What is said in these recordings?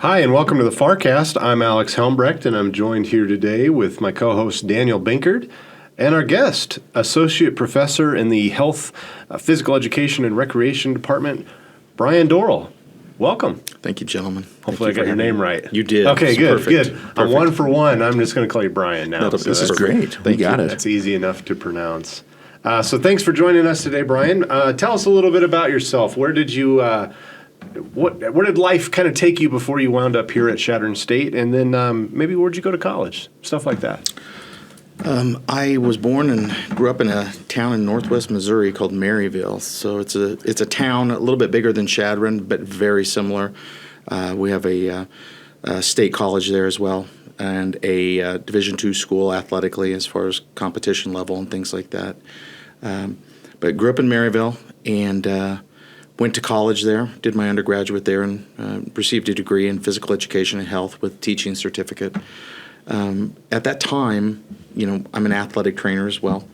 Hi, and welcome to the FARcast. I'm Alex Helmbrecht, and I'm joined here today with my co-host Daniel Binkard and our guest, Associate Professor in the Health, Physical Education, and Recreation Department, Bryan Dorrel. Welcome. Thank you, gentlemen. Hopefully I got your name right. You did. Okay, good, perfect. good. I'm 1 for 1. I'm just going to call you Bryan now. This is great. We got it. That's easy enough to pronounce. So thanks for joining us today, Bryan. Tell us a little bit about yourself. Where did life kind of take you before you wound up here at Chadron State? And then maybe where'd you go to college? Stuff like that. I was born and grew up in a town in northwest Missouri called Maryville. So it's a town a little bit bigger than Chadron, but very similar. We have a state college there as well, and a Division II school athletically as far as competition level and things like that. But grew up in Maryville and went to college there, did my undergraduate there, and received a degree in physical education and health with teaching certificate. At that time, I'm an athletic trainer as well.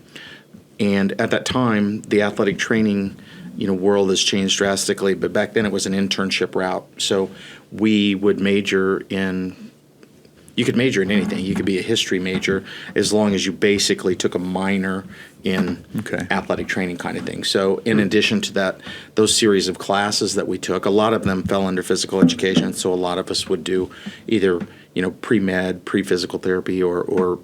And at that time, the athletic training, world has changed drastically. But back then, it was an internship route. So we would you could major in anything. You could be a history major as long as you basically took a minor in athletic training kind of thing. So in addition to that, those series of classes that we took, a lot of them fell under physical education. So a lot of us would do either, pre-med, pre-physical therapy, or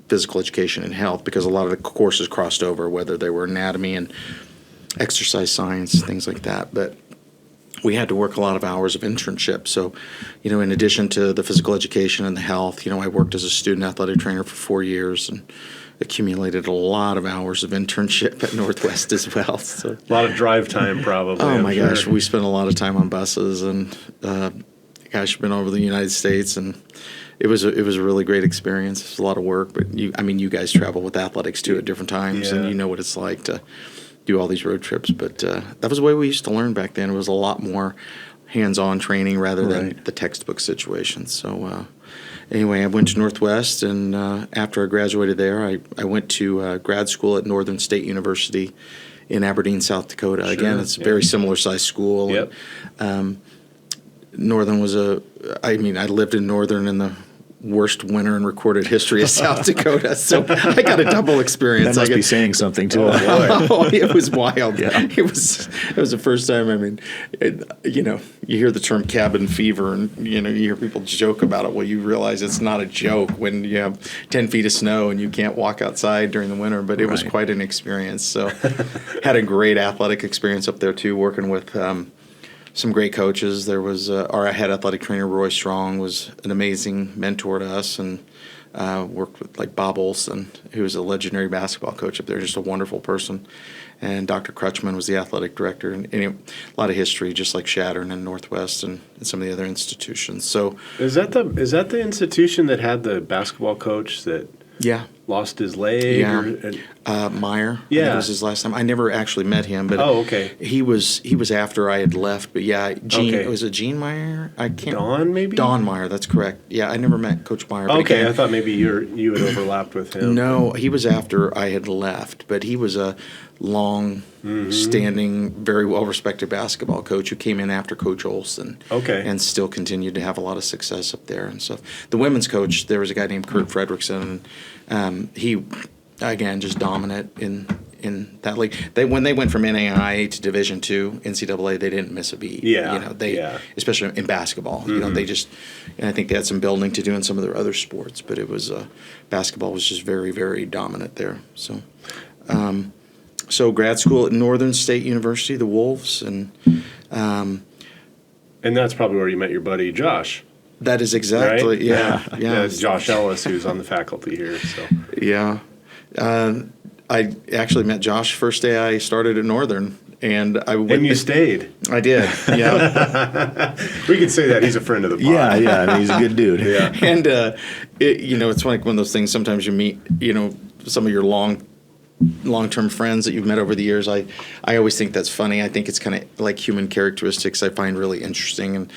physical education and health, because a lot of the courses crossed over, whether they were anatomy and exercise science, things like that. But we had to work a lot of hours of internship. So, in addition to the physical education and the health, I worked as a student athletic trainer for 4 years and accumulated a lot of hours of internship at Northwest as well. So A lot of drive time, probably. Oh my gosh, we spent a lot of time on buses and been over the United States, and it was a really great experience. It was a lot of work, but you guys travel with athletics too at different times, and you know what it's like to do all these road trips. But that was the way we used to learn back then. It was a lot more hands-on training rather than the textbook situation. So anyway, I went to Northwest, and after I graduated there, I went to grad school at Northern State University in Aberdeen, South Dakota. Sure. Again, it's a very similar sized school. Yep. And, Northern was I lived in Northern in the worst winter in recorded history of South Dakota, so I got a double experience. That must be saying something too. It was wild. Yeah. It was the first time. You hear the term cabin fever, and you hear people joke about it. Well, you realize it's not a joke when you have 10 feet of snow and you can't walk outside during the winter. But it was quite an experience. So, had a great athletic experience up there too, working with some great coaches. There was our head athletic trainer, Roy Strong, was an amazing mentor to us, and worked with Bob Olson, who was a legendary basketball coach up there, just a wonderful person. And Dr. Crutchman was the athletic director, and a lot of history, just like Chadron and Northwest and some of the other institutions. So is that the institution that had the basketball coach that lost his leg? Yeah. Meyer. Yeah. I think was his last time. I never actually met him, but he was after I had left. But Gene, was it Gene Meyer? I can't. Don, maybe? Don Meyer, that's correct. Yeah, I never met Coach Meyer. But okay, I thought maybe you had overlapped with him. No, he was after I had left, but he was a long-standing, very well-respected basketball coach who came in after Coach Olson. Okay. And still continued to have a lot of success up there and stuff. The women's coach, there was a guy named Kurt Fredrickson, and he, again, just dominant in that league. When they went from NAIA to Division II, NCAA, they didn't miss a beat. Yeah. Especially in basketball. They just, and I think they had some building to do in some of their other sports, but it was basketball was just very, very dominant there. So. So grad school at Northern State University, the Wolves, and that's probably where you met your buddy Josh. That is exactly, right? Yeah. It's Josh Ellis, who's on the faculty here. So yeah, I actually met Josh first day I started at Northern, and I went. And you stayed. I did. Yeah. We could say that he's a friend of the pod. Yeah. He's a good dude. Yeah. And it's like one of those things. Sometimes you meet, some of your long-term friends that you've met over the years. I always think that's funny. I think it's kind of like human characteristics I find really interesting, and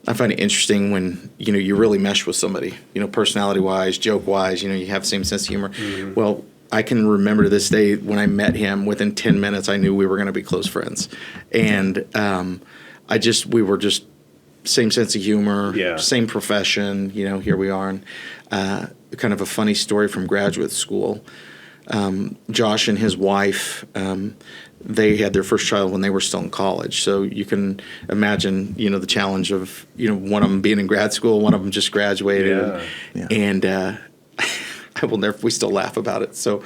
I find it interesting when you really mesh with somebody, personality-wise, joke-wise. You have the same sense of humor. Mm-hmm. Well, I can remember to this day when I met him. Within 10 minutes, I knew we were going to be close friends, and we were just same sense of humor, Yeah. same profession. Here we are. And kind of a funny story from graduate school. Josh and his wife, they had their first child when they were still in college. So you can imagine, the challenge of, one of them being in grad school, one of them just graduated. Yeah. And I will never, we still laugh about it. So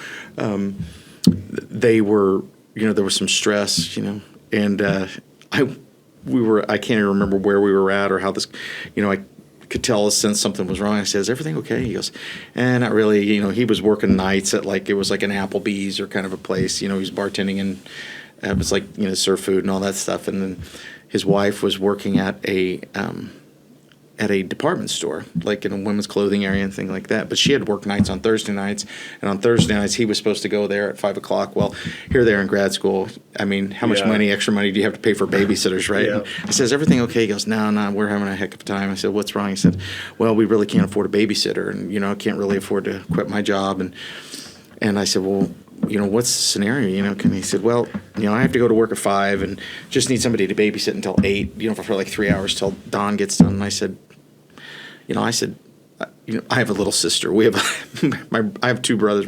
they were, there was some stress, and I can't even remember where we were at or how this, I could tell since something was wrong. I said, "Is everything okay?" He goes, not really. He was working nights at it was like an Applebee's or kind of a place. He was bartending and it was like, serve food and all that stuff. And then his wife was working at a department store, like in a women's clothing area and things like that. But she had work nights on Thursday nights, and on Thursday nights he was supposed to go there at 5 o'clock. Well, here they are in grad school. I mean, how much extra money do you have to pay for babysitters, right? Yeah. And I said, "Is everything okay?" He goes, No, we're having a heck of a time. I said, "What's wrong?" He said, "Well, we really can't afford a babysitter, and I can't really afford to quit my job." And I said, "Well, what's the scenario? And he said, "Well, I have to go to work at 5 and just need somebody to babysit until 8, for like 3 hours till dawn gets done." And I said, I have a little sister. We have I have 2 brothers.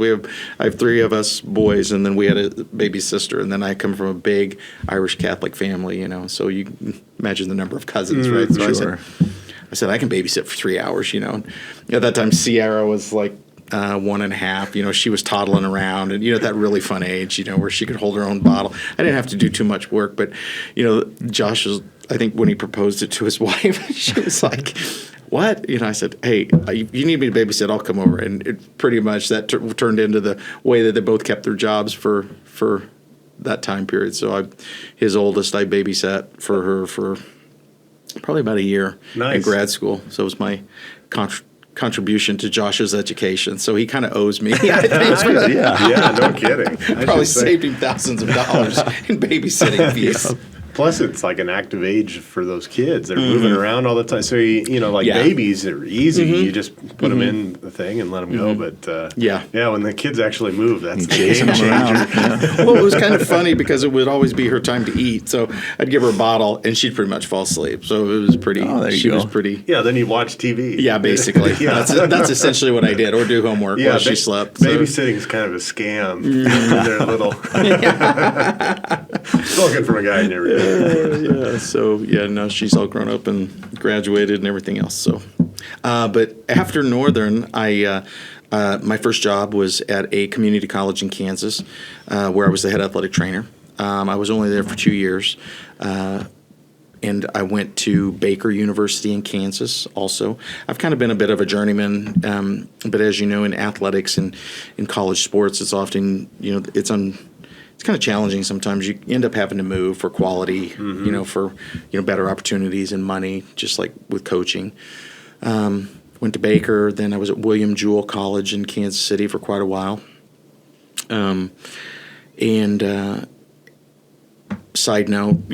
I have 3 of us boys, and then we had a baby sister, and then I come from a big Irish Catholic family, So you can imagine the number of cousins, right? So Sure. I said I can babysit for 3 hours, And at that time, Sierra was like 1.5. She was toddling around, and at that really fun age, where she could hold her own bottle. I didn't have to do too much work, but Josh was. I think when he proposed it to his wife, she was like, "What?" I said, "Hey, you need me to babysit? I'll come over." And it pretty much that turned into the way that they both kept their jobs for that time period. So his oldest, I babysat for her for probably about a year in grad school. So it was my contribution to Josh's education. So he kind of owes me. Yeah, no kidding. I probably saved him thousands of dollars in babysitting fees. Plus, it's like an active age for those kids. They're moving around all the time. So, babies are easy. You just put them in the thing and let them go. But, when the kids actually move, that's the game changer. Well, it was kind of funny because it would always be her time to eat. So I'd give her a bottle, and she'd pretty much fall asleep. So it was pretty, was pretty. Yeah, then you watch TV. Yeah, basically. That's essentially what I did, or do homework while she slept. Babysitting is kind of a scam. They're little. Spoken from a guy who never did. Now she's all grown up and graduated and everything else. So, but after Northern, my first job was at a community college in Kansas, where I was the head athletic trainer. I was only there for 2 years, and I went to Baker University in Kansas. Also, I've kind of been a bit of a journeyman, but as you know, in athletics and in college sports, it's often it's kind of challenging sometimes. You end up having to move for quality, for better opportunities and money, just like with coaching. Went to Baker, then I was at William Jewell College in Kansas City for quite a while. Side note,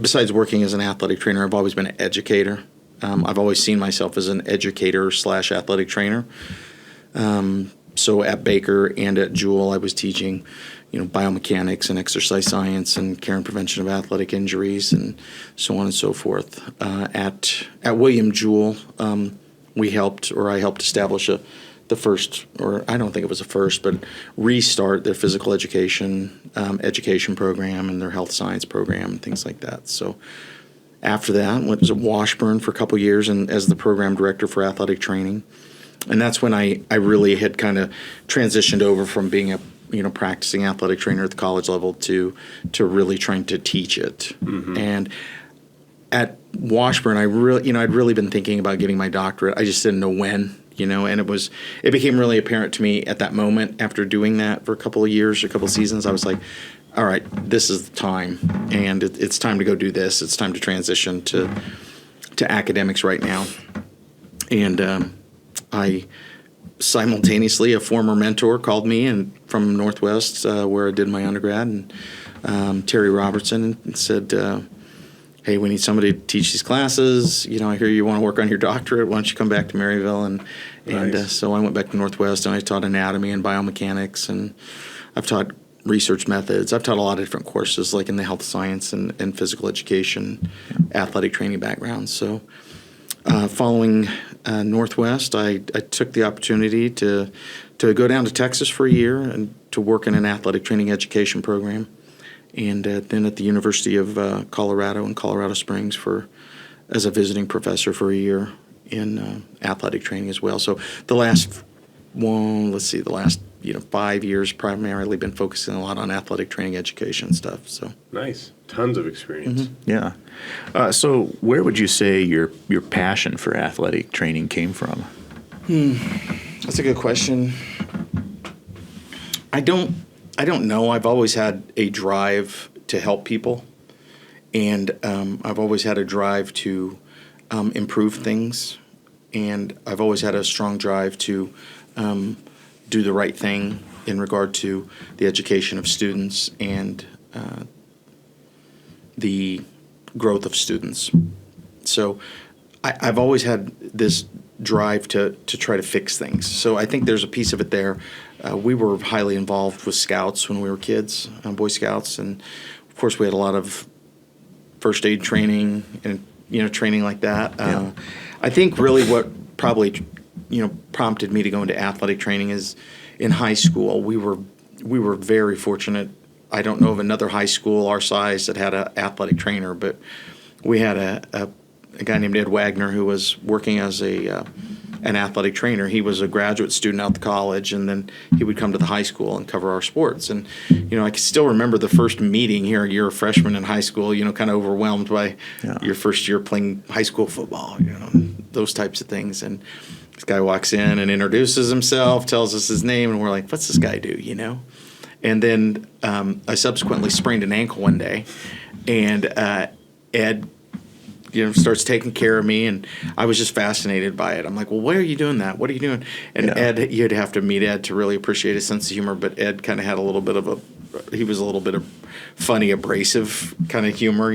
besides working as an athletic trainer, I've always been an educator. I've always seen myself as an educator / athletic trainer. So at Baker and at Jewell, I was teaching biomechanics and exercise science and care and prevention of athletic injuries and so on and so forth. At William Jewell, I helped establish the first, or I don't think it was the first, but restart their physical education program and their health science program and things like that. So after that, I was at Washburn for a couple years and as the program director for athletic training. And that's when I really had kind of transitioned over from being a practicing athletic trainer at the college level to really trying to teach it. And at Washburn, I'd really been thinking about getting my doctorate. I just didn't know when, and it became really apparent to me at that moment after doing that for a couple of years, a couple of seasons. I was like, all right, this is the time, and it's time to go do this. It's time to transition to academics right now. And I simultaneously, a former mentor called me and from Northwest, where I did my undergrad, and Terry Robertson, and said, "Hey, we need somebody to teach these classes. I hear you want to work on your doctorate. Why don't you come back to Maryville?" And so I went back to Northwest, and I taught anatomy and biomechanics, and I've taught research methods. I've taught a lot of different courses, like in the health science and physical education, athletic training backgrounds. So following Northwest, I took the opportunity to go down to Texas for a year and to work in an athletic training education program. And then at the University of Colorado in Colorado Springs as a visiting professor for a year in athletic training as well. So the last 5 years primarily been focusing a lot on athletic training education stuff. So Nice. Tons of experience. Yeah. So where would you say your passion for athletic training came from? That's a good question. I don't know. I've always had a drive to help people, and I've always had a drive to improve things, and I've always had a strong drive to do the right thing in regard to the education of students and the growth of students. So I've always had this drive to try to fix things. So I think there's a piece of it there. We were highly involved with Scouts when we were kids, Boy Scouts, and of course we had a lot of first aid training and training like that. Yeah. I think really what probably prompted me to go into athletic training is in high school we were very fortunate. I don't know of another high school our size that had an athletic trainer, but we had a guy named Ed Wagner who was working as an athletic trainer. He was a graduate student out the college, and then he would come to the high school and cover our sports. And I can still remember the first meeting here. You're a freshman in high school, kind of overwhelmed by your first year playing high school football, those types of things. And this guy walks in and introduces himself, tells us his name, and we're like, "What's this guy do?" And then I subsequently sprained an ankle one day, and Ed starts taking care of me, and I was just fascinated by it. I'm like, well, why are you doing that? What are you doing? And Ed, you'd have to meet Ed to really appreciate his sense of humor, but Ed kind of had a little bit of funny, abrasive kind of humor,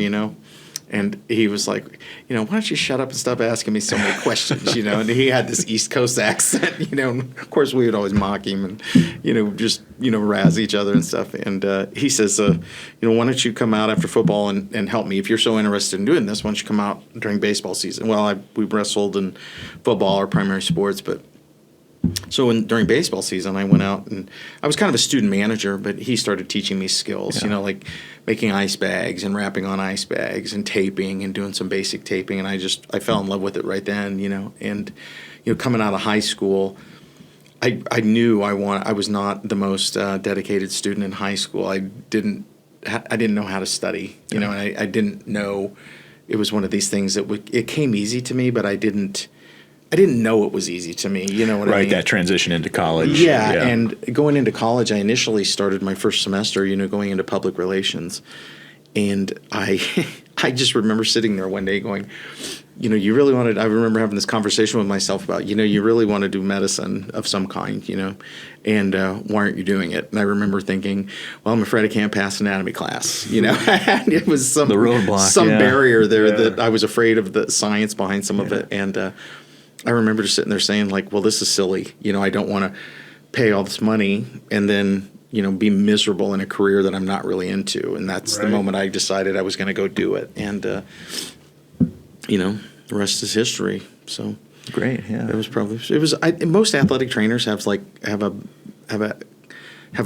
And he was like, why don't you shut up and stop asking me so many questions, And he had this East Coast accent, And of course, we would always mock him and, just, razz each other and stuff. And he says, why don't you come out after football and help me? If you're so interested in doing this, why don't you come out during baseball season? Well, we wrestled and football are primary sports, but so during baseball season, I went out and I was kind of a student manager, but he started teaching me skills, like making ice bags and wrapping on ice bags and taping and doing some basic taping. And I fell in love with it right then, and, coming out of high school, I knew I was not the most dedicated student in high school. I didn't know how to study, and I didn't know it was one of these things that it came easy to me, but I didn't know it was easy to me. You know what I mean? Right, that transition into college. Yeah, and going into college, I initially started my first semester, going into public relations. And I just remember sitting there one day going, you really wanted, I remember having this conversation with myself about, you really want to do medicine of some kind, and why aren't you doing it? And I remember thinking, well, I'm afraid I can't pass anatomy class, and it was some barrier there that I was afraid of the science behind some of it. And I remember just sitting there saying, like, well, this is silly. I don't want to pay all this money and then, be miserable in a career that I'm not really into. And that's the moment I decided I was going to go do it. And, the rest is history. So great. Yeah. Most athletic trainers have a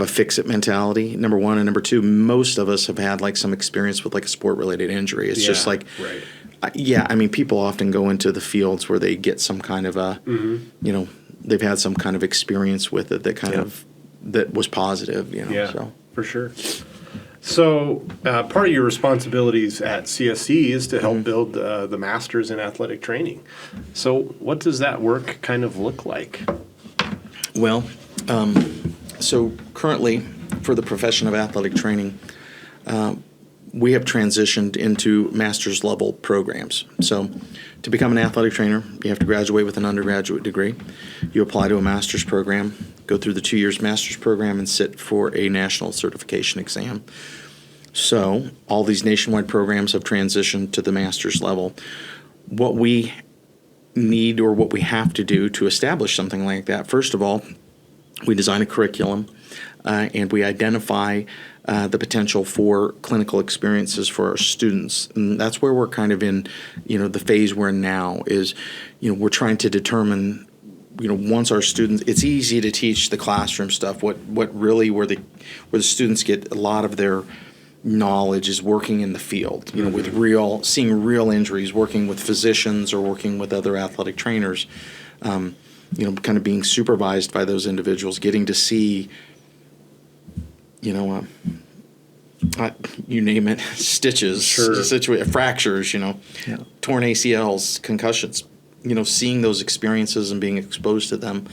fix-it mentality, number one. And number two, most of us have had like some experience with like a sport-related injury. It's just like, people often go into the fields where they get some kind of they've had some kind of experience with it that was positive, Yeah, so. for sure. So part of your responsibilities at CSC is to help build the Masters in Athletic Training. So what does that work kind of look like? Well, so currently for the profession of athletic training, we have transitioned into master's level programs. So to become an athletic trainer, you have to graduate with an undergraduate degree. You apply to a master's program, go through the 2 years master's program, and sit for a national certification exam. So all these nationwide programs have transitioned to the master's level. What we need or what we have to do to establish something like that, first of all, we design a curriculum, and we identify the potential for clinical experiences for our students. And that's where we're kind of in, the phase we're in now is, we're trying to determine, once our students, it's easy to teach the classroom stuff. What really where the students get a lot of their knowledge is working in the field, with seeing real injuries, working with physicians or working with other athletic trainers, kind of being supervised by those individuals, getting to see, you name it, stitches, Sure. fractures, torn ACLs, concussions, seeing those experiences and being exposed to them,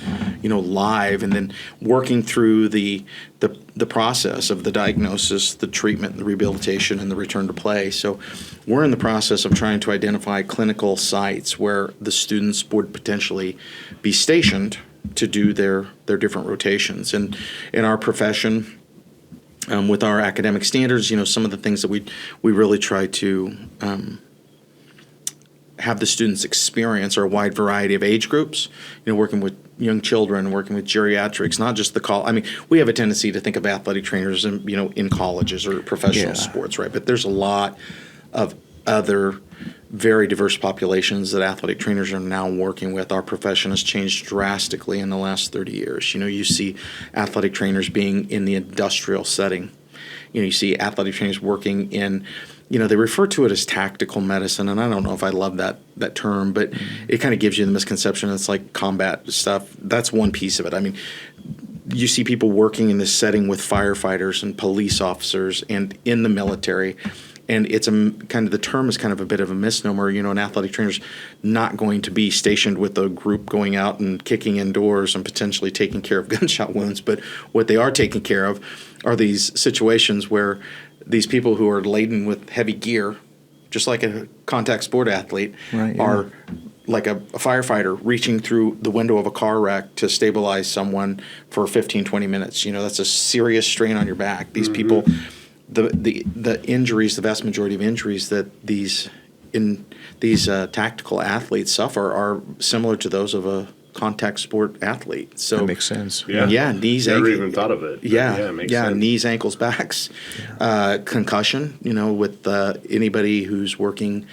live, and then working through the process of the diagnosis, the treatment, the rehabilitation, and the return to play. So we're in the process of trying to identify clinical sites where the students would potentially be stationed to do their different rotations. And in our profession, with our academic standards, some of the things that we really try to have the students experience are a wide variety of age groups, working with young children, working with geriatrics, not just we have a tendency to think of athletic trainers in colleges or professional sports, right? But there's a lot of other very diverse populations that athletic trainers are now working with. Our profession has changed drastically in the last 30 years. You see athletic trainers being in the industrial setting. You see athletic trainers working in, they refer to it as tactical medicine, and I don't know if I love that term, but it kind of gives you the misconception it's like combat stuff. That's one piece of it. You see people working in this setting with firefighters and police officers and in the military, and it's the term is kind of a bit of a misnomer. An athletic trainer's not going to be stationed with a group going out and kicking indoors and potentially taking care of gunshot wounds, but what they are taking care of are these situations where these people who are laden with heavy gear, just like a contact sport athlete, are like a firefighter reaching through the window of a car wreck to stabilize someone for 15, 20 minutes. That's a serious strain on your back. These people, the injuries, the vast majority of injuries that these tactical athletes suffer are similar to those of a contact sport athlete. So that makes sense. Knees. Never even thought of it. It makes sense. Knees, ankles, backs, concussion. With anybody who's working,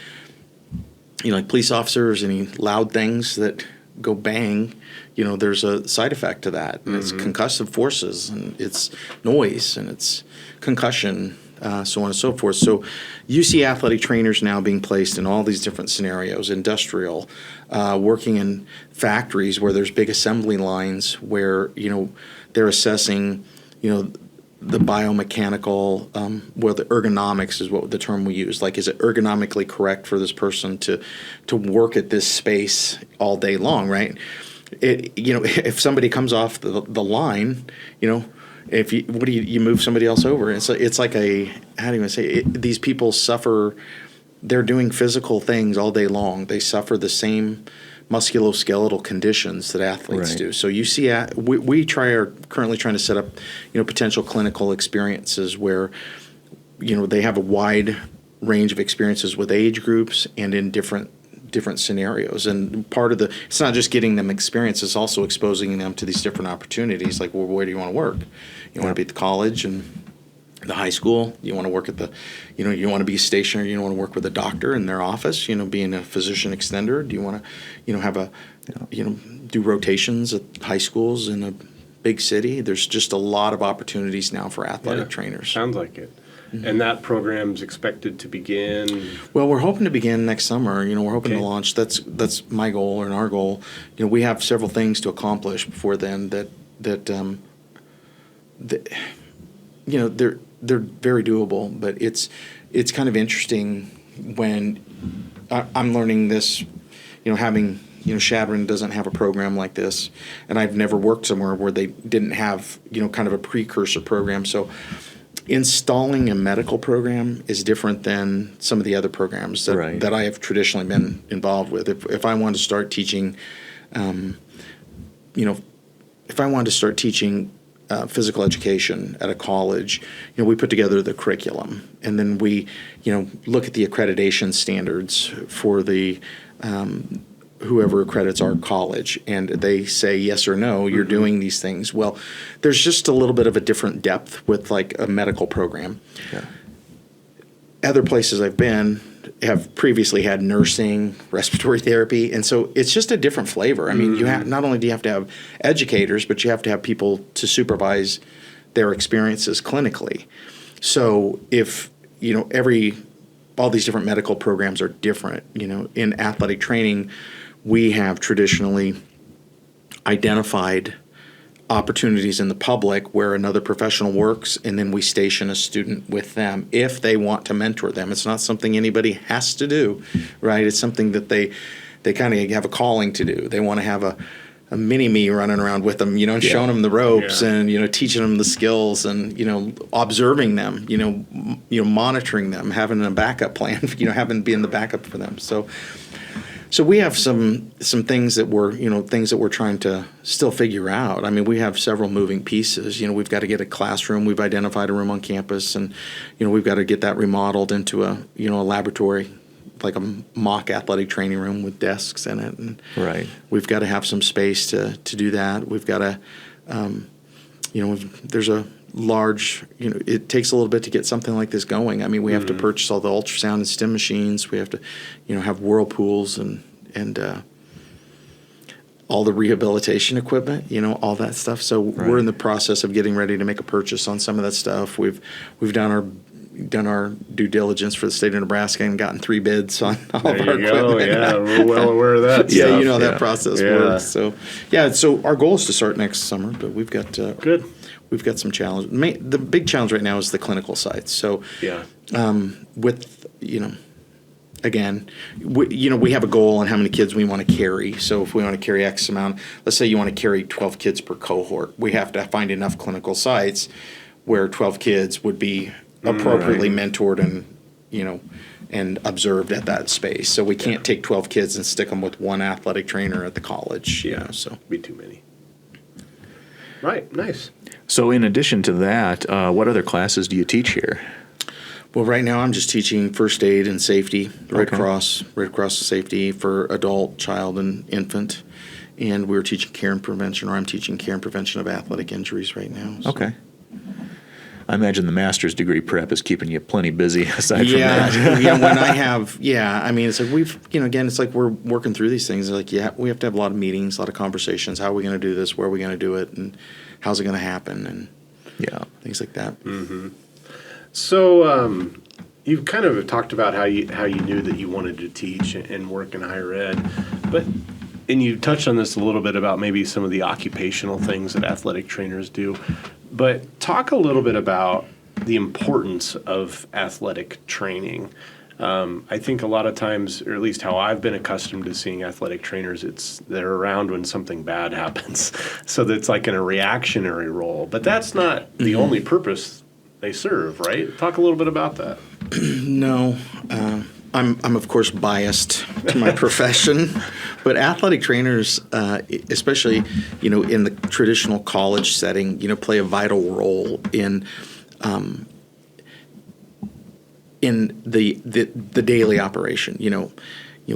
like police officers, any loud things that go bang. There's a side effect to that, and it's concussive forces, and it's noise, and it's concussion. So on and so forth. So you see athletic trainers now being placed in all these different scenarios, industrial, working in factories where there's big assembly lines where, they're assessing, the biomechanical, the ergonomics is what the term we use. Like, is it ergonomically correct for this person to work at this space all day long, right? If somebody comes off the line, if you move somebody else over? It's like these people suffer. They're doing physical things all day long. They suffer the same musculoskeletal conditions that athletes do. So you see, we are currently trying to set up, potential clinical experiences where, they have a wide range of experiences with age groups and in different scenarios. And part of it's not just getting them experience, it's also exposing them to these different opportunities. Like, well, where do you want to work? You want to be at the college and the high school? You want to work at you want to be stationary, you want to work with a doctor in their office, being a physician extender? Do you want to, have do rotations at high schools in a big city? There's just a lot of opportunities now for athletic trainers. Sounds like it. And that program's expected to begin? Well, we're hoping to begin next summer. We're hoping to launch. That's my goal and our goal. We have several things to accomplish before then that they're very doable. But it's kind of interesting when I'm learning this. Having Chadron doesn't have a program like this, and I've never worked somewhere where they didn't have kind of a precursor program. So installing a medical program is different than some of the other programs that I have traditionally been involved with. If I wanted to start teaching, physical education at a college, we put together the curriculum, and then we, look at the accreditation standards for the whoever accredits our college, and they say yes or no, you're doing these things. Well, there's just a little bit of a different depth with like a medical program. Yeah. Other places I've been have previously had nursing, respiratory therapy, and so it's just a different flavor. I mean, you have not only do you have to have educators, but you have to have people to supervise their experiences clinically. So if all these different medical programs are different. In athletic training, we have traditionally identified opportunities in the public where another professional works, and then we station a student with them if they want to mentor them. It's not something anybody has to do, right? It's something that they kind of have a calling to do. They want to have a mini-me running around with them, showing them the ropes and, teaching them the skills and, observing them, monitoring them, having a backup plan, being the backup for them. So we have some things that we're trying to still figure out. I mean, we have several moving pieces. We've got to get a classroom. We've identified a room on campus, and we've got to get that remodeled into a laboratory, like a mock athletic training room with desks in it. And right. We've got to have some space to do that. We've got to, there's a large, it takes a little bit to get something like this going. I mean, we have to purchase all the ultrasound and stim machines. We have to, have whirlpools and all the rehabilitation equipment, all that stuff. So we're in the process of getting ready to make a purchase on some of that stuff. We've done our due diligence for the state of Nebraska and gotten 3 bids on all of our equipment. Yeah, we're well aware of that. Yeah, stuff. how that process works. So so our goal is to start next summer, but we've got good. We've got some challenges. The big challenge right now is the clinical side. So with again, we have a goal on how many kids we want to carry. So if we want to carry X amount, let's say you want to carry 12 kids per cohort, we have to find enough clinical sites where 12 kids would be appropriately mentored and observed at that space. So we can't take 12 kids and stick them with one athletic trainer at the college. So be too many. Right. Nice. So in addition to that, what other classes do you teach here? Well, right now I'm just teaching first aid and safety, Red Cross safety for adult, child, and infant. And we're teaching care and prevention, or I'm teaching care and prevention of athletic injuries right now. So. Okay. I imagine the master's degree prep is keeping you plenty busy aside from that. When I have, I mean, it's like again, it's like we're working through these things. Like, we have to have a lot of meetings, a lot of conversations. How are we going to do this? Where are we going to do it? And how's it going to happen? And things like that. Mm-hmm. So you've kind of talked about how you knew that you wanted to teach and work in higher ed, and you touched on this a little bit about maybe some of the occupational things that athletic trainers do. But talk a little bit about the importance of athletic training. I think a lot of times, or at least how I've been accustomed to seeing athletic trainers, they're around when something bad happens. So that's like in a reactionary role. But that's not the only purpose they serve, right? Talk a little bit about that. No. I'm of course biased to my profession, but athletic trainers, especially in the traditional college setting, play a vital role in the daily operation.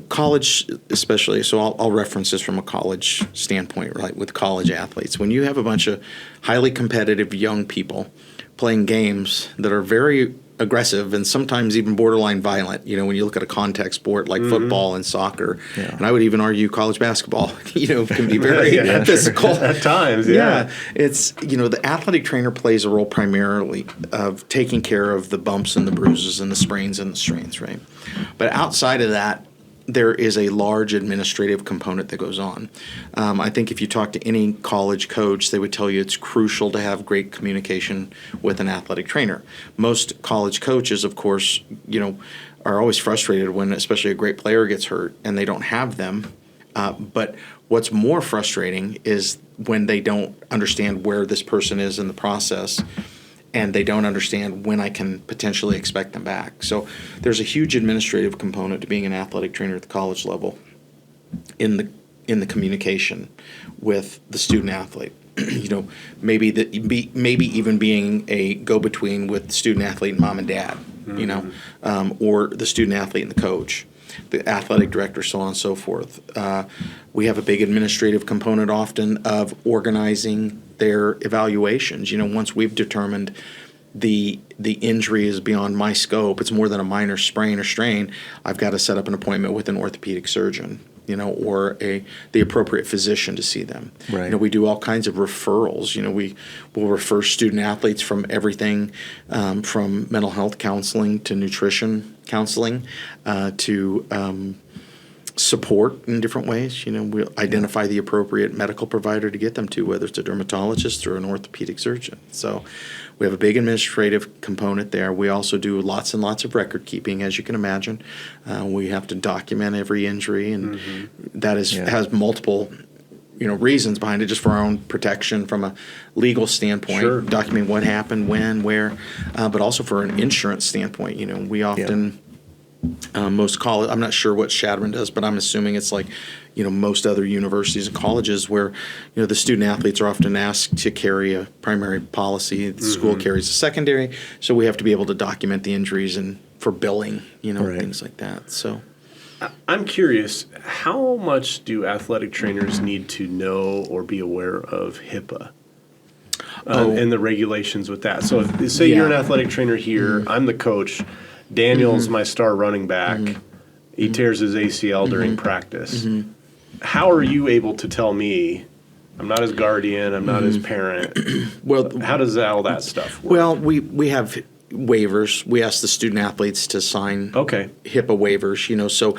College especially. So I'll reference this from a college standpoint, right? With college athletes, when you have a bunch of highly competitive young people playing games that are very aggressive and sometimes even borderline violent, when you look at a contact sport like football and soccer, and I would even argue college basketball, can be very physical at times. It's, the athletic trainer plays a role primarily of taking care of the bumps and the bruises and the sprains and the strains, right? But outside of that, there is a large administrative component that goes on. I think if you talk to any college coach, they would tell you it's crucial to have great communication with an athletic trainer. Most college coaches, of course, are always frustrated when especially a great player gets hurt and they don't have them. But what's more frustrating is when they don't understand where this person is in the process, and they don't understand when I can potentially expect them back. So there's a huge administrative component to being an athletic trainer at the college level in the communication with the student athlete. Maybe even being a go-between with student athlete and mom and dad, or the student athlete and the coach. the athletic director, so on and so forth. We have a big administrative component often of organizing their evaluations. Once we've determined the injury is beyond my scope, it's more than a minor sprain or strain, I've got to set up an appointment with an orthopedic surgeon, or the appropriate physician to see them. Right. We do all kinds of referrals. We will refer student athletes from everything from mental health counseling to nutrition counseling to support in different ways. We'll identify the appropriate medical provider to get them to, whether it's a dermatologist or an orthopedic surgeon. So we have a big administrative component there. We also do lots and lots of record keeping, as you can imagine. We have to document every injury, and that has multiple reasons behind it, just for our own protection from a legal standpoint, documenting what happened, when, where, but also for an insurance standpoint. We often most college, I'm not sure what Chadron does, but I'm assuming it's like, most other universities and colleges where, the student athletes are often asked to carry a primary policy. The school carries a secondary. So we have to be able to document the injuries and for billing, things like that. So I'm curious, how much do athletic trainers need to know or be aware of HIPAA? And the regulations with that. So say you're an athletic trainer here, I'm the coach, Daniel's my star running back. He tears his ACL during practice. How are you able to tell me, I'm not his guardian, I'm not his parent? Well, how does all that stuff work? Well, we have waivers. We ask the student athletes to sign HIPAA waivers, so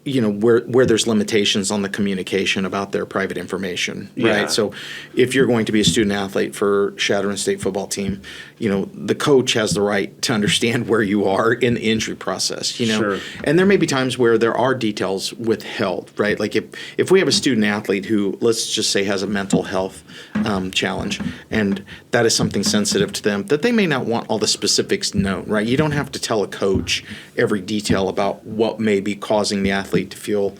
where there's limitations on the communication about their private information, right? So if you're going to be a student athlete for Chadron State football team, the coach has the right to understand where you are in the injury process, And there may be times where there are details withheld, right? Like if we have a student athlete who, let's just say, has a mental health challenge, and that is something sensitive to them, that they may not want all the specifics known, right? You don't have to tell a coach every detail about what may be causing the athlete to feel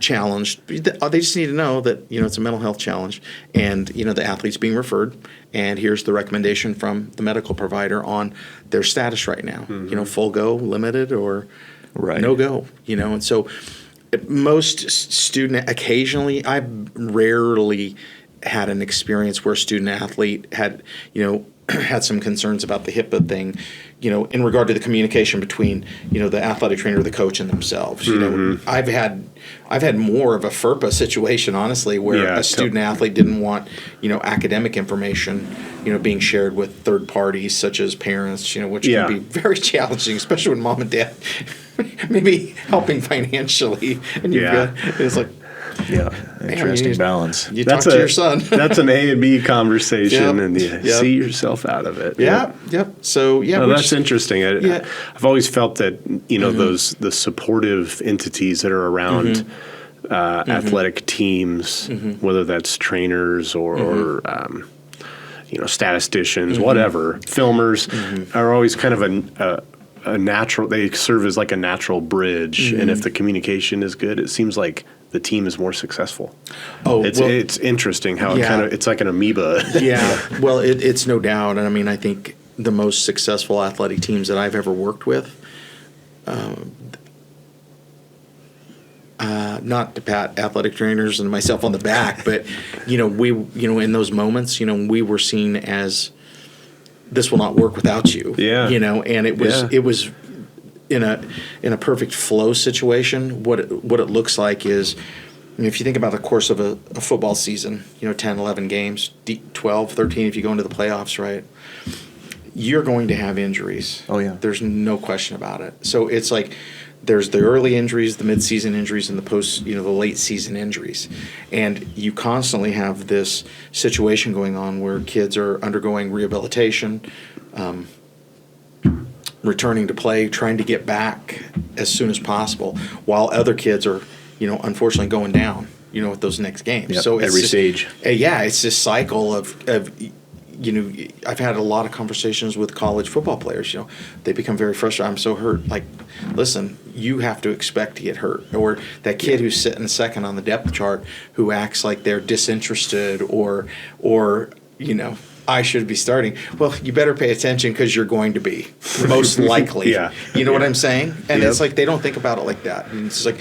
challenged. They just need to know that it's a mental health challenge, and the athlete's being referred, and here's the recommendation from the medical provider on their status right now. Full go, limited, or no go. And so most student, occasionally, I've rarely had an experience where a student athlete had had some concerns about the HIPAA thing, in regard to the communication between, the athletic trainer, the coach, and themselves. I've had more of a FERPA situation, honestly, where a student athlete didn't want, academic information, being shared with third parties such as parents, which can be very challenging, especially when mom and dad maybe helping financially, and you've got, it's like, interesting balance. You talk to your son. That's an A and B conversation, and you see yourself out of it. So that's interesting. I've always felt that the supportive entities that are around athletic teams, whether that's trainers or statisticians, whatever, filmers, are always kind of a natural. They serve as like a natural bridge, and if the communication is good, it seems like the team is more successful. It's interesting how it's like an amoeba. Well, it's no doubt, and I mean, I think the most successful athletic teams that I've ever worked with, not to pat athletic trainers and myself on the back, but we in those moments, we were seen as, this will not work without you. And it was in a perfect flow situation. What it looks like is, if you think about the course of a football season, 10, 11 games, 12, 13 if you go into the playoffs, right? You're going to have injuries. There's no question about it. So it's like there's the early injuries, the mid-season injuries, and the late season injuries. And you constantly have this situation going on where kids are undergoing rehabilitation, returning to play, trying to get back as soon as possible, while other kids are, unfortunately going down, with those next games. So it's every stage. It's this cycle of I've had a lot of conversations with college football players. They become very frustrated. I'm so hurt. Like, listen, you have to expect to get hurt. Or that kid who's sitting second on the depth chart who acts like they're disinterested or I should be starting. Well, you better pay attention because you're going to be, most likely. Yeah. You know what I'm saying? And Yep. it's like they don't think about it like that. And it's like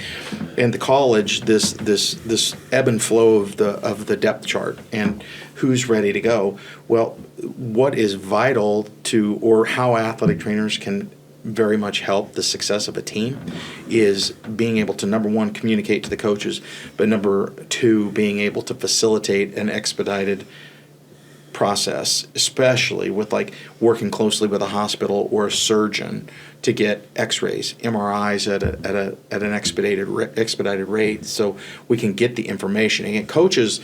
in the college, this ebb and flow of the depth chart and who's ready to go. Well, what is vital to, or how athletic trainers can very much help the success of a team is being able to, number one, communicate to the coaches, but number two, being able to facilitate an expedited process, especially with like working closely with a hospital or a surgeon to get X-rays, MRIs at an expedited rate, so we can get the information. Again, coaches,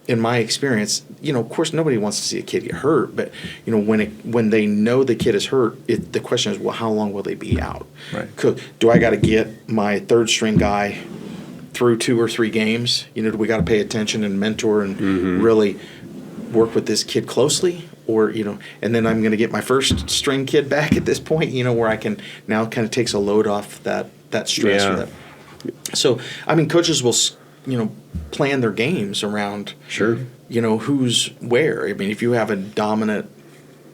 in my experience, of course, nobody wants to see a kid get hurt, but when they know the kid is hurt, the question is, well, how long will they be out? Right. Do I got to get my third string guy through 2 or 3 games? Do we got to pay attention and mentor and really work with this kid closely, or and then I'm going to get my first string kid back at this point, where I can now kind of takes a load off that stress. Yeah. Or that. So I mean, coaches will plan their games around who's where. I mean, if you have a dominant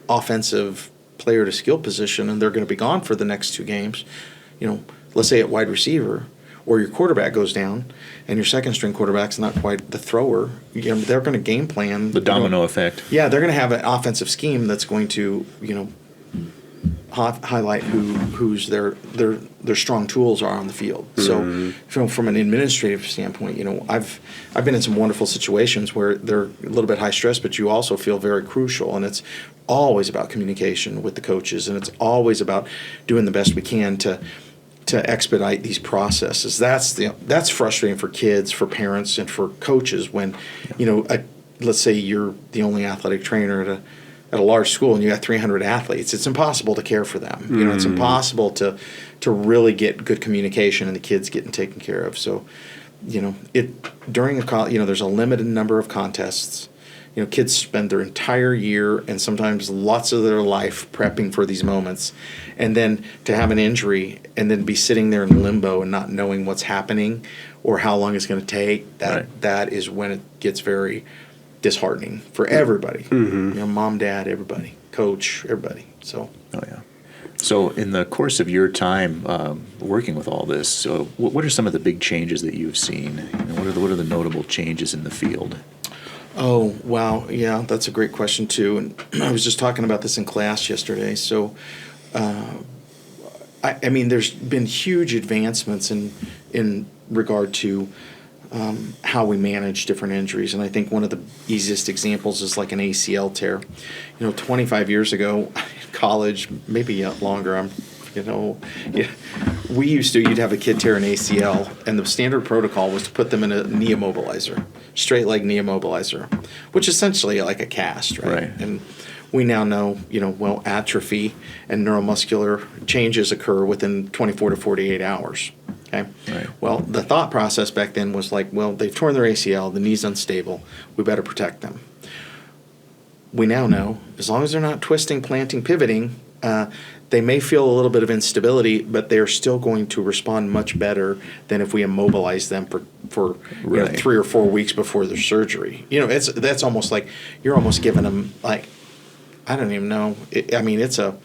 offensive player to skill position and they're going to be gone for the next 2 games, let's say at wide receiver, or your quarterback goes down and your second string quarterback's not quite the thrower, they're going to game plan. The domino effect. Yeah, they're going to have an offensive scheme that's going to, highlight who's their strong tools are on the field. So from an administrative standpoint, I've been in some wonderful situations where they're a little bit high stress, but you also feel very crucial, and it's always about communication with the coaches, and it's always about doing the best we can to expedite these processes. That's frustrating for kids, for parents, and for coaches when, let's say you're the only athletic trainer at a large school and you got 300 athletes. It's impossible to care for them. It's impossible to really get good communication and the kids getting taken care of. So, during there's a limited number of contests. Kids spend their entire year and sometimes lots of their life prepping for these moments. And then to have an injury and then be sitting there in limbo and not knowing what's happening or how long it's going to take, that is when it gets very disheartening for everybody. Mom, dad, everybody, coach, everybody. So. Oh, yeah. So in the course of your time working with all this, so what are some of the big changes that you've seen? What are the notable changes in the field? Oh, wow. Yeah, that's a great question, too. And I was just talking about this in class yesterday. So, I mean, there's been huge advancements in regard to how we manage different injuries. And I think one of the easiest examples is like an ACL tear. 25 years ago, college, maybe longer, you'd have a kid tear an ACL, and the standard protocol was to put them in a knee immobilizer, straight leg knee immobilizer, which is essentially like a cast, right? And we now know, atrophy and neuromuscular changes occur within 24 to 48 hours. Okay. Right. Well, the thought process back then was like, well, they've torn their ACL, the knee's unstable, we better protect them. We now know, as long as they're not twisting, planting, pivoting, they may feel a little bit of instability, but they're still going to respond much better than if we immobilize them for 3 or 4 weeks before their surgery. That's almost like you're almost giving them like, I don't even know. It's a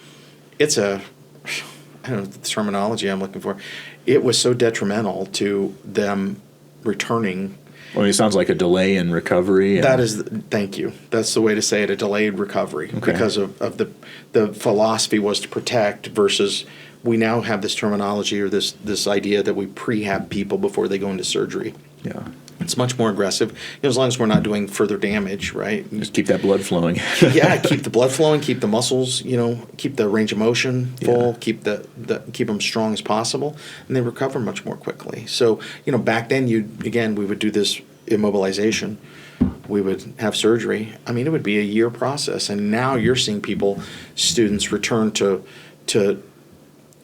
I don't know the terminology I'm looking for. It was so detrimental to them returning. Well, it sounds like a delay in recovery. Thank you. That's the way to say it, a delayed recovery. Okay. Because of the philosophy was to protect versus we now have this terminology or this idea that we prehab people before they go into surgery. Yeah. It's much more aggressive, as long as we're not doing further damage, right? Just keep that blood flowing. Yeah, keep the blood flowing, keep the muscles, keep the range of motion full, keep keep them strong as possible, and they recover much more quickly. So, back then we would do this immobilization, we would have surgery. It would be a year process, and now you're seeing students return to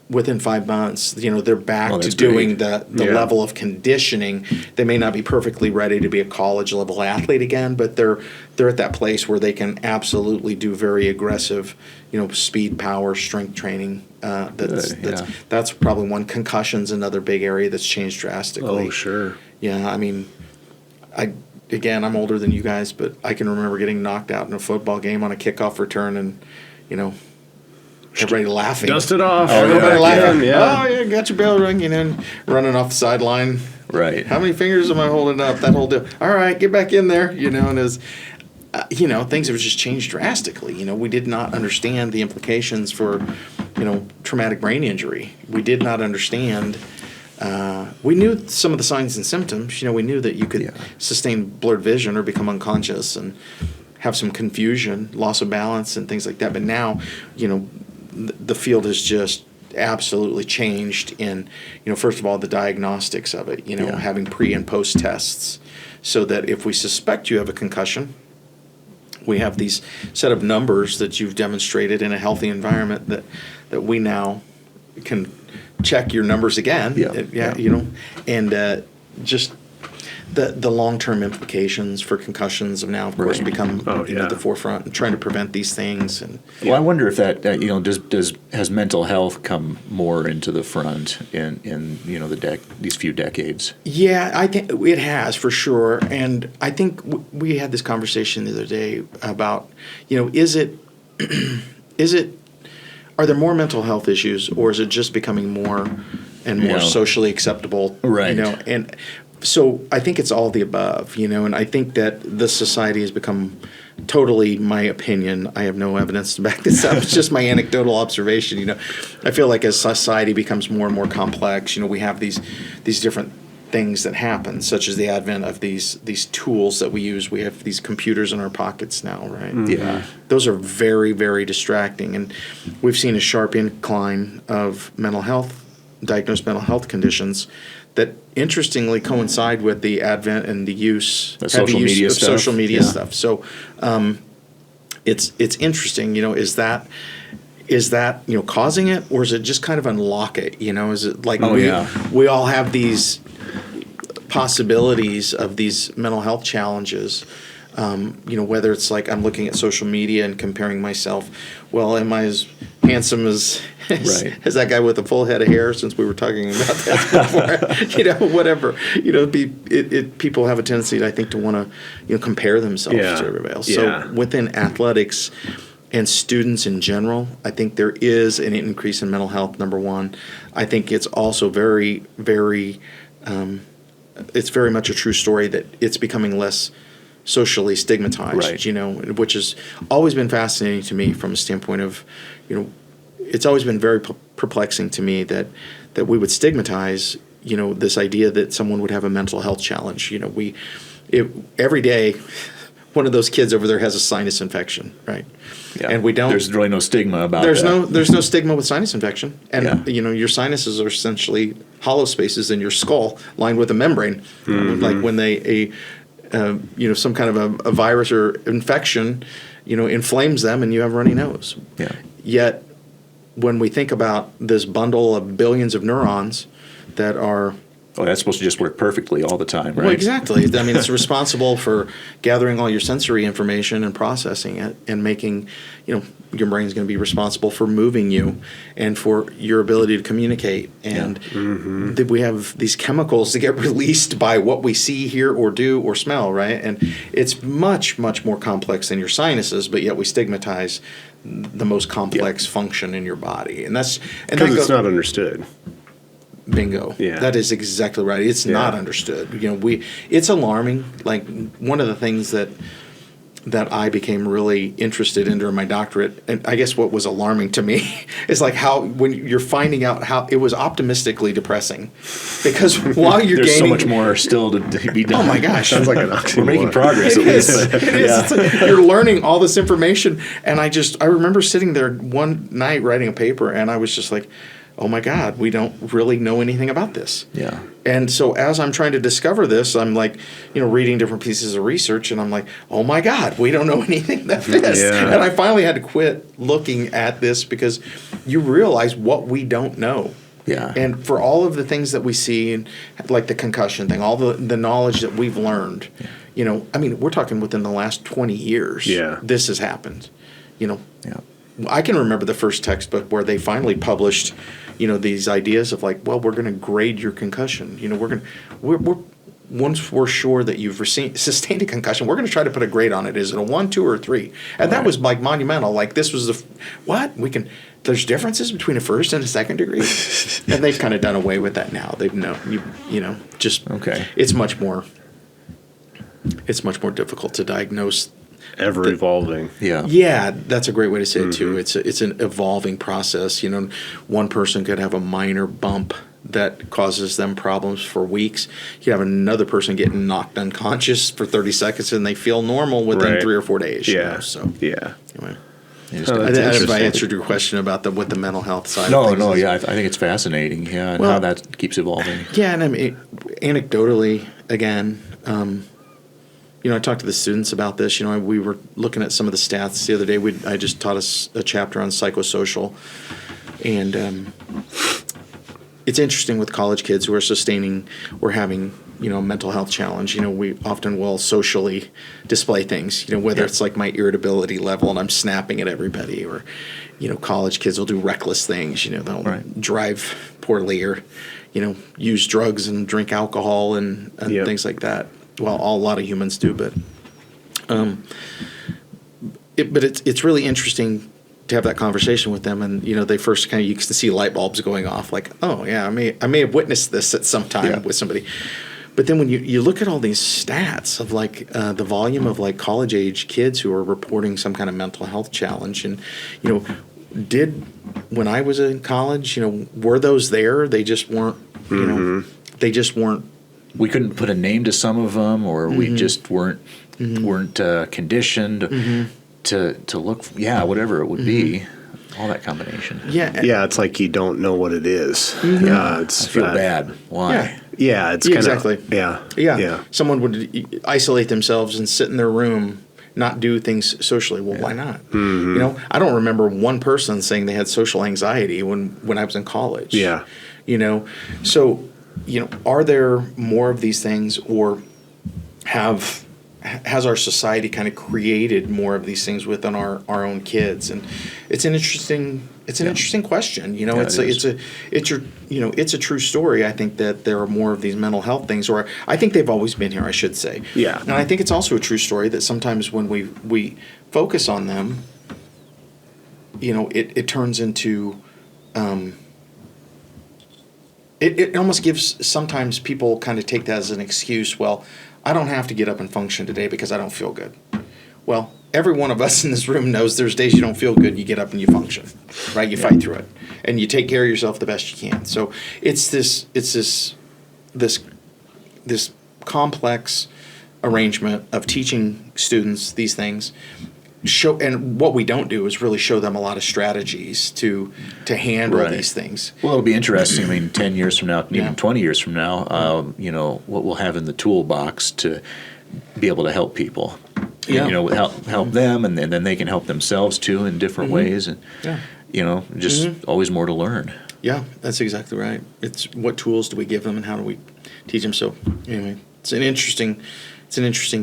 within 5 months, they're back to doing the level of conditioning. They may not be perfectly ready to be a college level athlete again, but they're at that place where they can absolutely do very aggressive, speed, power, strength training. That's probably one. Concussion's another big area that's changed drastically. Oh, sure. Yeah, again, I'm older than you guys, but I can remember getting knocked out in a football game on a kickoff return and, everybody laughing. Dust it off. Everybody laughing. Yeah. Oh, yeah, got your bell ring, and running off the sideline. Right. How many fingers am I holding up? That whole deal. All right, get back in there. And as things have just changed drastically. We did not understand the implications for, traumatic brain injury. We did not understand. We knew some of the signs and symptoms. We knew that you could sustain blurred vision or become unconscious and have some confusion, loss of balance, and things like that. But now, the field has just absolutely changed in, first of all, the diagnostics of it, having pre and post tests, so that if we suspect you have a concussion, we have these set of numbers that you've demonstrated in a healthy environment that we now can check your numbers again. And just the long-term implications for concussions have now, of course, become the forefront, and trying to prevent these things. And well, I wonder if that has mental health come more into the front in these few decades? Yeah, I think it has, for sure. And I think we had this conversation the other day about, are there more mental health issues, or is it just becoming more and more socially acceptable? Right. And so I think it's all the above, and I think that the society has become, totally my opinion, I have no evidence to back this up, it's just my anecdotal observation, I feel like as society becomes more and more complex, we have these different things that happen, such as the advent of these tools that we use. We have these computers in our pockets now, right? Yeah. Those are very, very distracting, and we've seen a sharp incline of diagnosed mental health conditions that interestingly coincide with the advent and the use, social media stuff. So it's interesting, is that causing it, or is it just kind of unlock it? Is it like we all have these possibilities of these mental health challenges? Whether it's like I'm looking at social media and comparing myself. Well, am I as handsome as that guy with the full head of hair? Since we were talking about that before, whatever. People have a tendency, I think, to want to compare themselves to everybody else. So within athletics and students in general, I think there is an increase in mental health. Number one, I think it's also very, very, it's very much a true story that it's becoming less socially stigmatized, which has always been fascinating to me from a standpoint of, it's always been very perplexing to me that we would stigmatize, this idea that someone would have a mental health challenge. Every day, one of those kids over there has a sinus infection, right? Yeah. And we don't. There's really no stigma about that. There's no stigma with sinus infection, and your sinuses are essentially hollow spaces in your skull lined with a membrane. Like when some kind of a virus or infection, inflames them, and you have a runny nose. Yeah. Yet, when we think about this bundle of billions of neurons that are that's supposed to just work perfectly all the time, right? Well, exactly. I mean, it's responsible for gathering all your sensory information and processing it, and making, your brain's going to be responsible for moving you and for your ability to communicate. And we have these chemicals that get released by what we see, hear, or do, or smell, right? And it's much, much more complex than your sinuses, but yet we stigmatize the most complex function in your body. And that's because it's not understood. Bingo. Yeah. That is exactly right. It's not understood. It's alarming. Like, one of the things that I became really interested in during my doctorate, and I guess what was alarming to me, is like how, when you're finding out how it was optimistically depressing, because while you're there's gaining, so much more still to be done. Oh my gosh. Sounds like an oxymoron. We're making progress. It is. It's like you're learning all this information, and I remember sitting there one night writing a paper, and I was just like, oh my God, we don't really know anything about this. Yeah. And so as I'm trying to discover this, I'm like, reading different pieces of research, and I'm like, oh my God, we don't know anything about this. Yeah. And I finally had to quit looking at this, because you realize what we don't know. Yeah. And for all of the things that we see, and like the concussion thing, all the knowledge that we've learned, we're talking within the last 20 years, this has happened. I can remember the first textbook where they finally published, once we're sure that you've sustained a concussion, we're going to try to put a grade on it. Is it a 1, 2, or 3? And that was like monumental. Like this was there's differences between a first and a second degree. And they've kind of done away with that now. They've it's much more difficult to diagnose. Ever evolving. Yeah, that's a great way to say it too. It's an evolving process. One person could have a minor bump that causes them problems for weeks. You have another person getting knocked unconscious for 30 seconds and they feel normal within 3 or 4 days. Yeah. Anyway. I If I answered your question about the mental health side No, of things. I think it's fascinating, and how that keeps evolving. Yeah, and I mean, anecdotally, again, I talked to the students about this. We were looking at some of the stats the other day. I just taught us a chapter on psychosocial, and it's interesting with college kids who are having mental health challenge. We often will socially display things, whether it's like my irritability level and I'm snapping at everybody, or, college kids will do reckless things, they'll drive poorly, or, use drugs and drink alcohol and things like that. Well, a lot of humans do, but it's really interesting to have that conversation with them, and they first you can see light bulbs going off, like, oh yeah, I may have witnessed this at some time with somebody. But then when you look at all these stats of like the volume of like college age kids who are reporting some kind of mental health challenge, and when I was in college, were those there? They just weren't. They just weren't. We couldn't put a name to some of them, or we just weren't conditioned to look. Whatever it would be. All that combination. Yeah, it's like you don't know what it is. I feel bad. Why? Yeah, it's exactly. Yeah. Someone would isolate themselves and sit in their room, not do things socially. Well, why not? I don't remember one person saying they had social anxiety when I was in college. Yeah. So, are there more of these things, or has our society kind of created more of these things within our own kids? And it's an interesting question. It's a true story. I think that there are more of these mental health things, or I think they've always been here, I should say. Yeah. And I think it's also a true story that sometimes when we focus on them, it turns into it almost gives, sometimes people kind of take that as an excuse. Well, I don't have to get up and function today because I don't feel good. Well, every one of us in this room knows there's days you don't feel good, you get up and you function, right? You fight through it, and you take care of yourself the best you can. So it's this complex arrangement of teaching students these things. And what we don't do is really show them a lot of strategies to handle these things. Well, it'll be interesting. I mean, 10 years from now, even 20 years from now, what we'll have in the toolbox to be able to help people. Help them, and then they can help themselves too in different ways. And always more to learn. Yeah, that's exactly right. It's what tools do we give them, and how do we teach them? So anyway, it's an interesting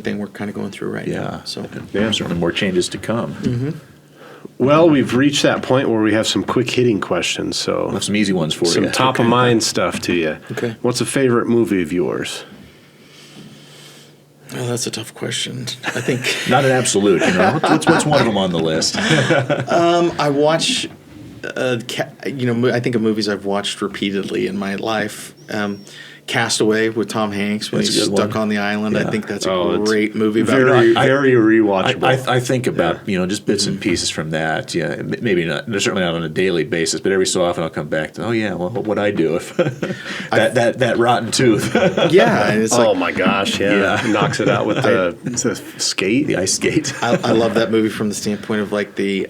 thing we're kind of going through right now. So certainly more changes to come. Well, we've reached that point where we have some quick hitting questions. So we'll have some easy ones for you. Some top of mind stuff to you. Okay. What's a favorite movie of yours? Oh, that's a tough question. I think not an absolute. What's one of them on the list? I watch. I think of movies I've watched repeatedly in my life. Castaway with Tom Hanks when he's stuck on the island. Yeah. I think that's a great movie. Very rewatchable. I think about just bits and pieces from that. Yeah, maybe not. Certainly not on a daily basis, but every so often I'll come back to, what would I do if that rotten tooth? Yeah, and it's my gosh, knocks it out with the skate, the ice skate. I love that movie from the standpoint of like the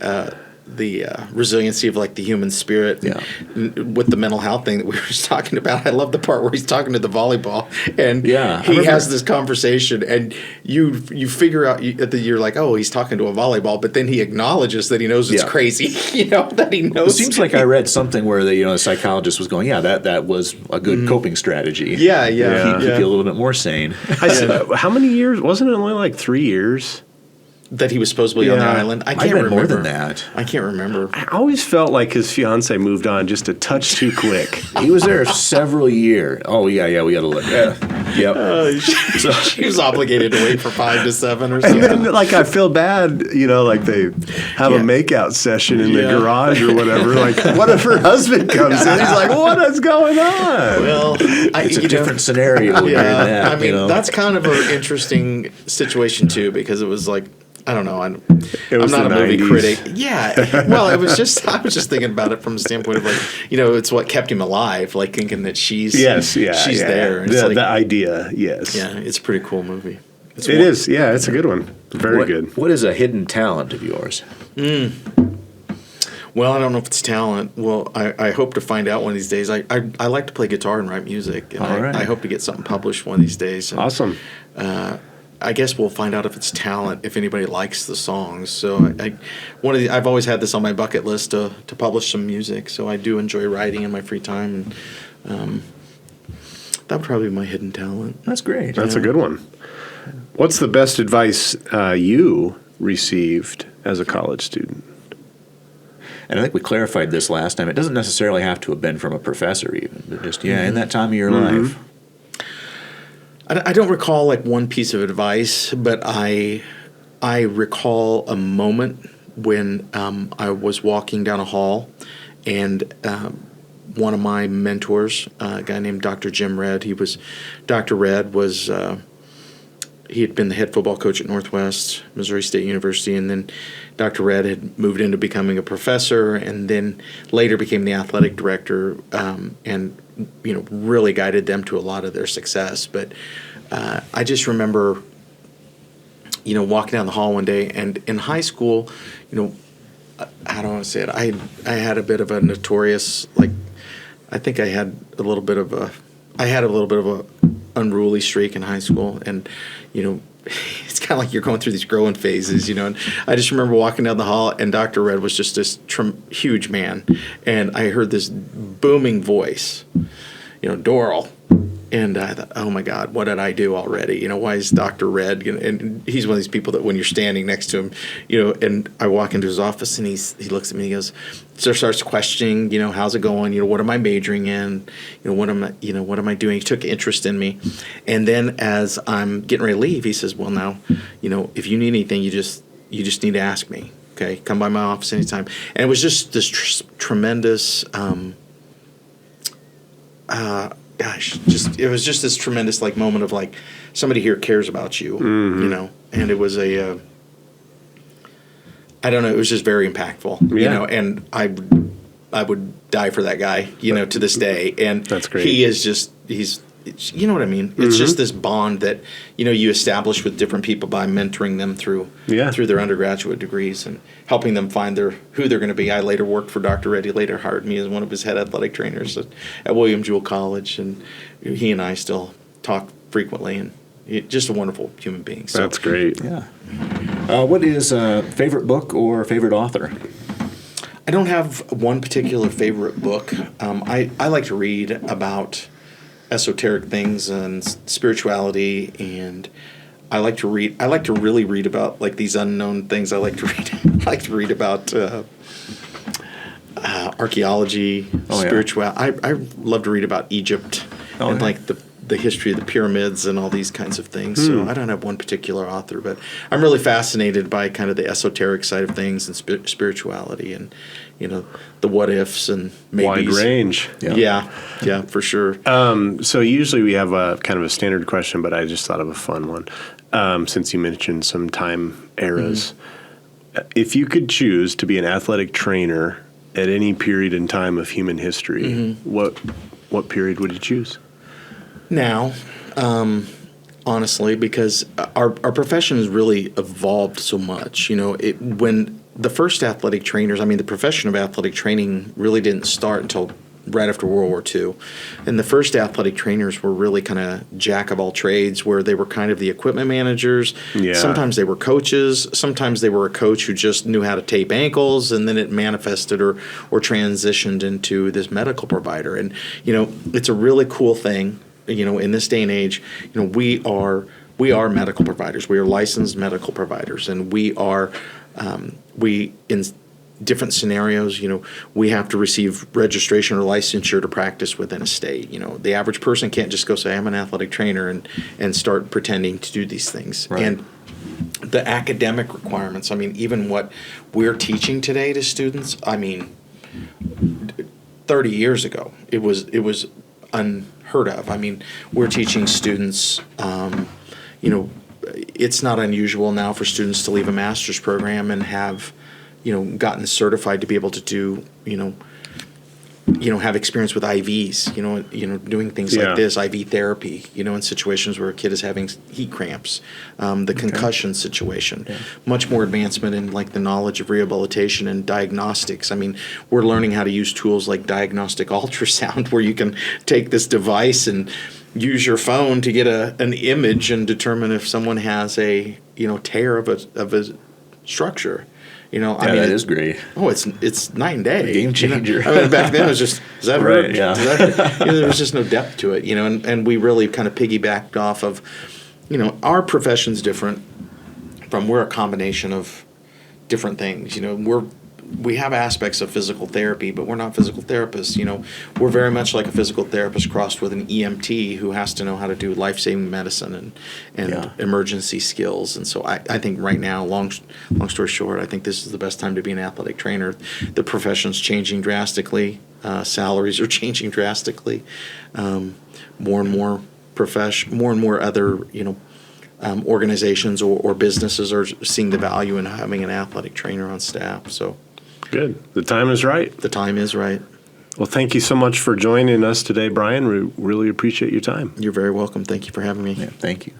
resiliency of like the human spirit, with the mental health thing that we were just talking about. I love the part where he's talking to the volleyball, and he has this conversation, and you figure out that you're like, oh, he's talking to a volleyball, but then he acknowledges that he knows it's crazy, that he knows. It seems like I read something where the psychologist was going, that was a good coping strategy. Keep you a little bit more sane. How many years? Wasn't it only like 3 years? that he was supposedly on the island. I can't remember. More than that. I can't remember. I always felt like his fiance moved on just a touch too quick. He was there several years. Oh, yeah, we got to look. Yep. So she was obligated to wait for 5 to 7 or something. And then, like, I feel bad, like they have a makeout session in the garage or whatever. Like, what if her husband comes in? He's like, what is going on? Well, it's a different scenario. That, I mean, that's kind of an interesting situation, too, because it was like, I don't know. I'm not a movie critic. Yeah. Well, I was just thinking about it from the standpoint of, like, it's what kept him alive, like thinking that she's there. And the idea, yes. Yeah, it's a pretty cool movie. It is. Yeah, it's a good one. Very good. What is a hidden talent of yours? Well, I don't know if it's talent. Well, I hope to find out one of these days. I like to play guitar and write music, and I hope to get something published one of these days. And, awesome. I guess we'll find out if it's talent, if anybody likes the songs. So I've always had this on my bucket list to publish some music. So I do enjoy writing in my free time, and that would probably be my hidden talent. That's great. That's a good one. What's the best advice you received as a college student? And I think we clarified this last time. It doesn't necessarily have to have been from a professor even, but just, in that time of your life. I don't recall like one piece of advice, but I recall a moment when I was walking down a hall, and one of my mentors, a guy named Dr. Jim Redd, Dr. Redd was he had been the head football coach at Northwest Missouri State University, and then Dr. Redd had moved into becoming a professor, and then later became the athletic director, and really guided them to a lot of their success. But I just remember, walking down the hall one day, and in high school, how do I say it? I had a bit of a notorious, I think I had a little bit of a unruly streak in high school, and it's kind of like you're going through these growing phases, and I just remember walking down the hall, and Dr. Redd was just this huge man, and I heard this booming voice, Dorrel. And I thought, oh my God, what did I do already? Why is Dr. Redd? And he's one of these people that when you're standing next to him, and I walk into his office, and he looks at me, and he goes, starts questioning, how's it going? What am I majoring in? What am I doing? He took interest in me. And then as I'm getting ready to leave, he says, well, now, if you need anything, you just need to ask me. Okay, come by my office anytime. And it was just this tremendous, it was just this tremendous moment of somebody here cares about you, and it was I don't know, it was just very impactful, and I would die for that guy, to this day. And that's great. He's you know what I mean? It's just this bond that, you establish with different people by mentoring them through their undergraduate degrees and helping them find who they're going to be. I later worked for Dr. Redd. He later hired me as one of his head athletic trainers at William Jewell College, and he and I still talk frequently, and just a wonderful human being. So, that's great. Yeah. What is a favorite book or favorite author? I don't have one particular favorite book. I like to read about esoteric things and spirituality, and I like to really read about these unknown things. I like to read about archaeology, spirituality. I love to read about Egypt and the history of the pyramids and all these kinds of things. So I don't have one particular author, but I'm really fascinated by kind of the esoteric side of things and spirituality, and the what ifs and maybes. Wide range. Yeah, for sure. So usually we have a kind of a standard question, but I just thought of a fun one since you mentioned some time eras. If you could choose to be an athletic trainer at any period in time of human history, what period would you choose? Now, honestly, because our profession has really evolved so much. When the first athletic trainers, the profession of athletic training really didn't start until right after World War II. And the first athletic trainers were really kind of jack of all trades, where they were kind of the equipment managers. Yeah. Sometimes they were coaches. Sometimes they were a coach who just knew how to tape ankles, and then it manifested or transitioned into this medical provider. And, it's a really cool thing. In this day and age, we are we are medical providers. We are licensed medical providers, and we are in different scenarios, we have to receive registration or licensure to practice within a state. The average person can't just go say, I'm an athletic trainer and start pretending to do these things. Right. And the academic requirements, even what we're teaching today to students, 30 years ago, it was unheard of. We're teaching students, it's not unusual now for students to leave a master's program and have gotten certified to be able to do, have experience with IVs, doing things like this, IV therapy, in situations where a kid is having heat cramps, the concussion situation, much more advancement in like the knowledge of rehabilitation and diagnostics. We're learning how to use tools like diagnostic ultrasound, where you can take this device and use your phone to get an image and determine if someone has a, tear of a structure. That is great. Oh, it's night and day. Game changer. Back then it was just, does that right, hurt? yeah. There was just no depth to it, and we really kind of piggybacked off of, our profession's different we're a combination of different things. We have aspects of physical therapy, but we're not physical therapists. We're very much like a physical therapist crossed with an EMT who has to know how to do life-saving medicine and emergency skills. And so I think right now, long story short, I think this is the best time to be an athletic trainer. The profession's changing drastically. Salaries are changing drastically. More and more other, organizations or businesses are seeing the value in having an athletic trainer on staff. So. Good. The time is right. The time is right. Well, thank you so much for joining us today, Bryan. We really appreciate your time. You're very welcome. Thank you for having me. Yeah, thank you.